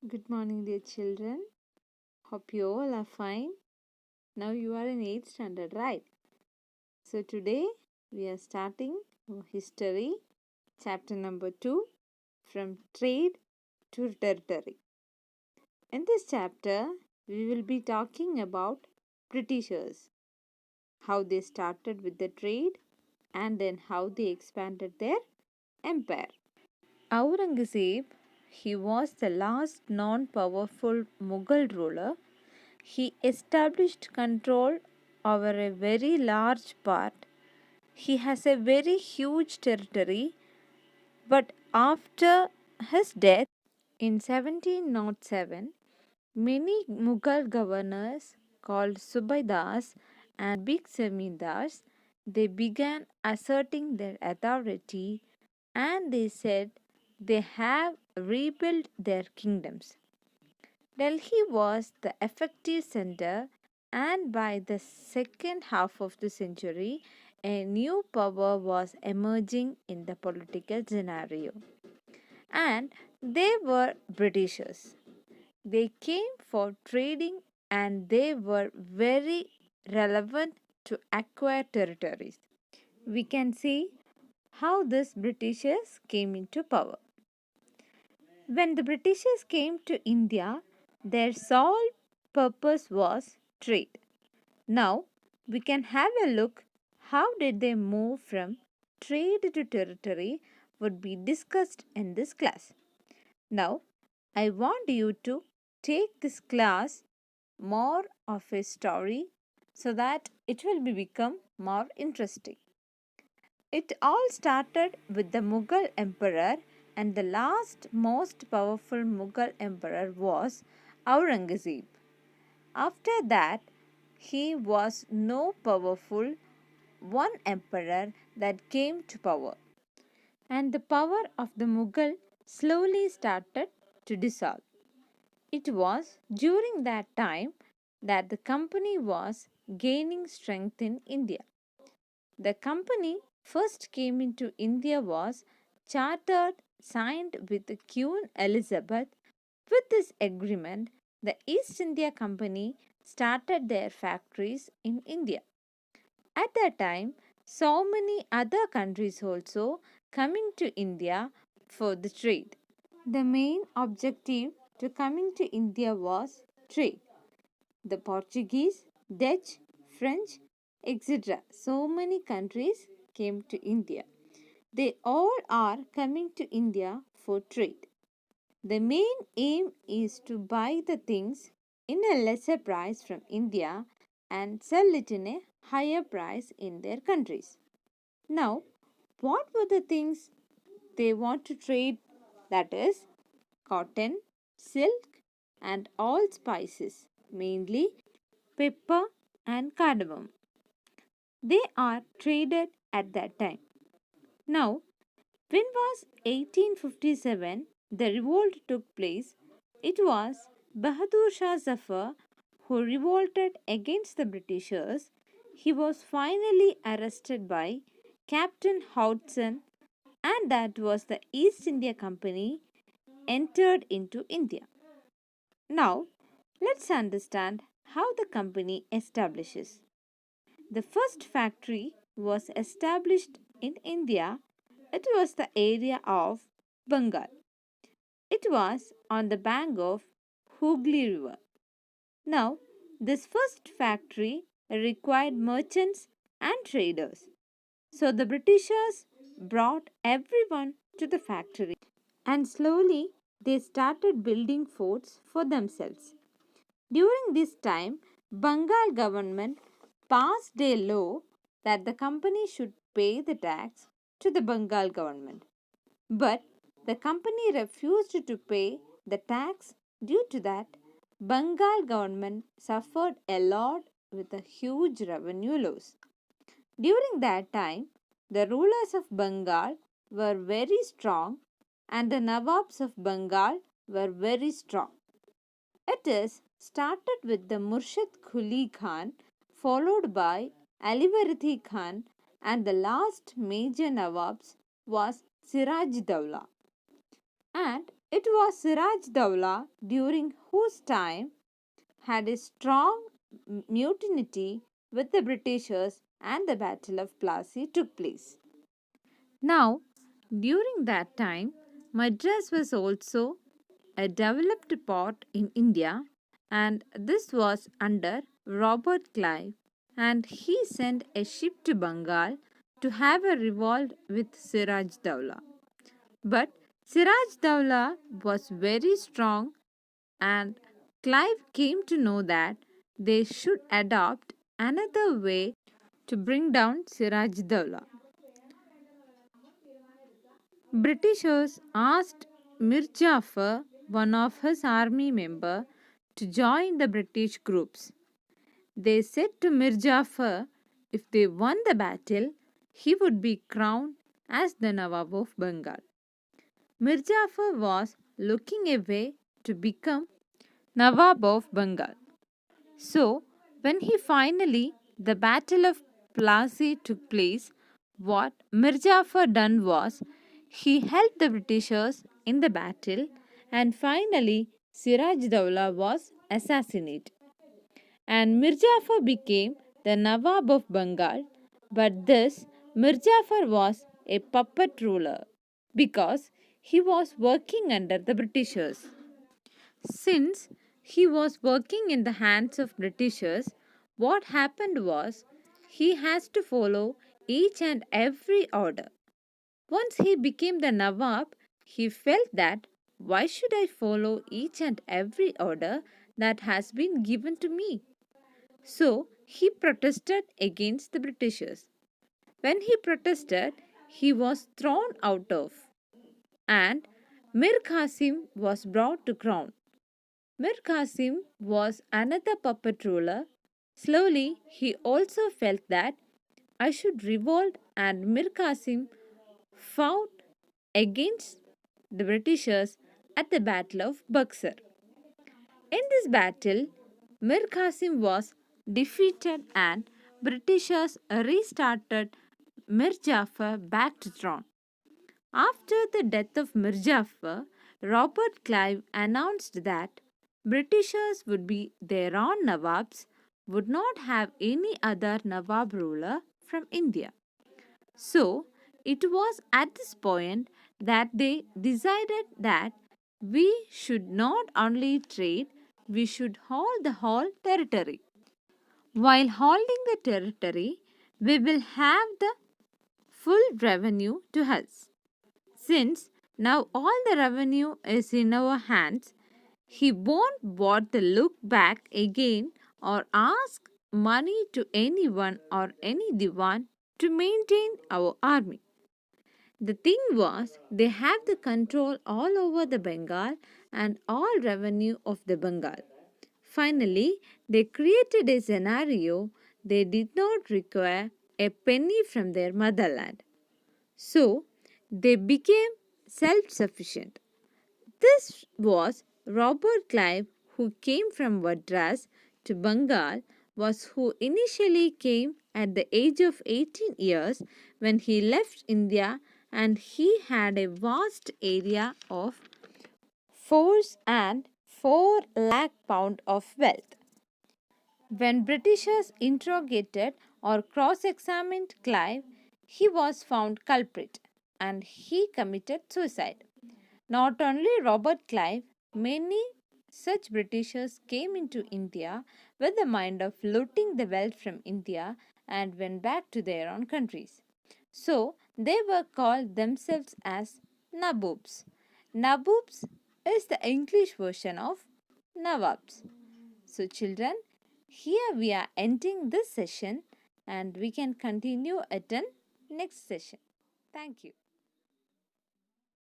Good morning, dear children. Hope you all are fine. Now you are in 8th standard, right? So today we are starting history, chapter number 2, from trade to territory. In this chapter, we will be talking about Britishers, how they started with the trade and then how they expanded their empire. Aurangzeb, he was the last non-powerful Mughal ruler. He established control over a very large part. He has a very huge territory, but after his death in 1707, many Mughal governors called Subaidars and big zamindars, they began asserting their authority and they said they have rebuilt their kingdoms. Delhi was the effective center, and by the second half of the century, a new power was emerging in the political scenario. And they were Britishers. They came for trading and they were very relevant to acquire territories. We can see how these Britishers came into power. When the Britishers came to India, their sole purpose was trade. Now we can have a look how did they move from trade to territory would be discussed in this class. Now I want you to take this class more of a story so that it will become more interesting. It all started with the Mughal emperor, and the last most powerful Mughal emperor was Aurangzeb. After that, he was no powerful one emperor that came to power, and the power of the Mughal slowly started to dissolve. It was during that time that the company was gaining strength in India. The company first came into India was chartered signed with Queen Elizabeth. With this agreement, the East India Company started their factories in India. At that time, so many other countries also coming to India for the trade. The main objective to coming to India was trade. The Portuguese, Dutch, French, etc. So many countries came to India. They all are coming to India for trade. The main aim is to buy the things in a lesser price from India and sell it in a higher price in their countries. Now, what were the things they want to trade? That is cotton, silk, and all spices, mainly pepper and cardamom. They are traded at that time. Now, when was 1857 the revolt took place, it was Bahadur Shah Zafar who revolted against the Britishers. He was finally arrested by Captain Hodson, and that was the East India Company entered into India. Now, let's understand how the company establishes. The first factory was established in India. It was the area of Bengal. It was on the bank of Hooghly River. Now, this first factory required merchants and traders. So the Britishers brought everyone to the factory and slowly they started building forts for themselves. During this time, Bengal government passed a law that the company should pay the tax to the Bengal government. But the company refused to pay the tax. Due to that, Bengal government suffered a lot with a huge revenue loss. During that time, the rulers of Bengal were very strong and the Nawabs of Bengal were very strong. It is started with the Murshid Quli Khan, followed by Alivardi Khan, and the last major Nawabs was Siraj Dawla. And It was Siraj Dowlah during whose time had a strong mutiny with the Britishers and the Battle of Plassey took place. Now, during that time, Madras was also a developed port in India, and this was under Robert Clive, and he sent a ship to Bengal to have a revolt with Siraj Dowlah. But Siraj Dowlah was very strong, and Clive came to know that they should adopt another way to bring down Siraj Dowlah. Britishers asked Mir Jafar, one of his army member, to join the British groups. They said to Mir Jafar if they won the battle, he would be crowned as the Nawab of Bengal. Mir Jafar was looking away to become Nawab of Bengal. So, when he finally the Battle of Plassey took place, what Mir Jafar done was he helped the Britishers in the battle, and finally Siraj Dowlah was assassinated. And Mir Jafar became the Nawab of Bengal, but this Mir Jafar was a puppet ruler because he was working under the Britishers. Since he was working in the hands of Britishers, what happened was he has to follow each and every order. Once he became the Nawab, he felt that why should I follow each and every order that has been given to me? So he protested against the Britishers. When he protested, he was thrown out of, and Mir Qasim was brought to crown. Mir Qasim was another puppet ruler. Slowly, he also felt that I should revolt, and Mir Qasim fought against the Britishers at the Battle of Buxar. In this battle, Mir Qasim was defeated and Britishers restarted Mir Jafar back to throne. After the death of Mir Jafar, Robert Clive announced that Britishers would be their own Nawabs, would not have any other Nawab ruler from India. So, it was at this point that they decided that we should not only trade, we should hold the whole territory. While holding the territory, we will have the full revenue to us. Since now all the revenue is in our hands, he won't bother to look back again or ask money to anyone or any divan to maintain our army. The thing was, they have the control all over the Bengal and all revenue of the Bengal. Finally, they created a scenario they did not require a penny from their motherland. So, they became self sufficient. This was Robert Clive, who came from Madras to Bengal, was who initially came at the age of 18 years when he left India, and he had a vast area of force and 4 lakh pound of wealth. When Britishers interrogated or cross-examined Clive, he was found culprit and he committed suicide. Not only Robert Clive, many such Britishers came into India with the mind of looting the wealth from India and went back to their own countries. So they were called themselves as Nabobs. Nabobs is the English version of Nawabs. So, children, here we are ending this session and we can continue at the next session. Thank you.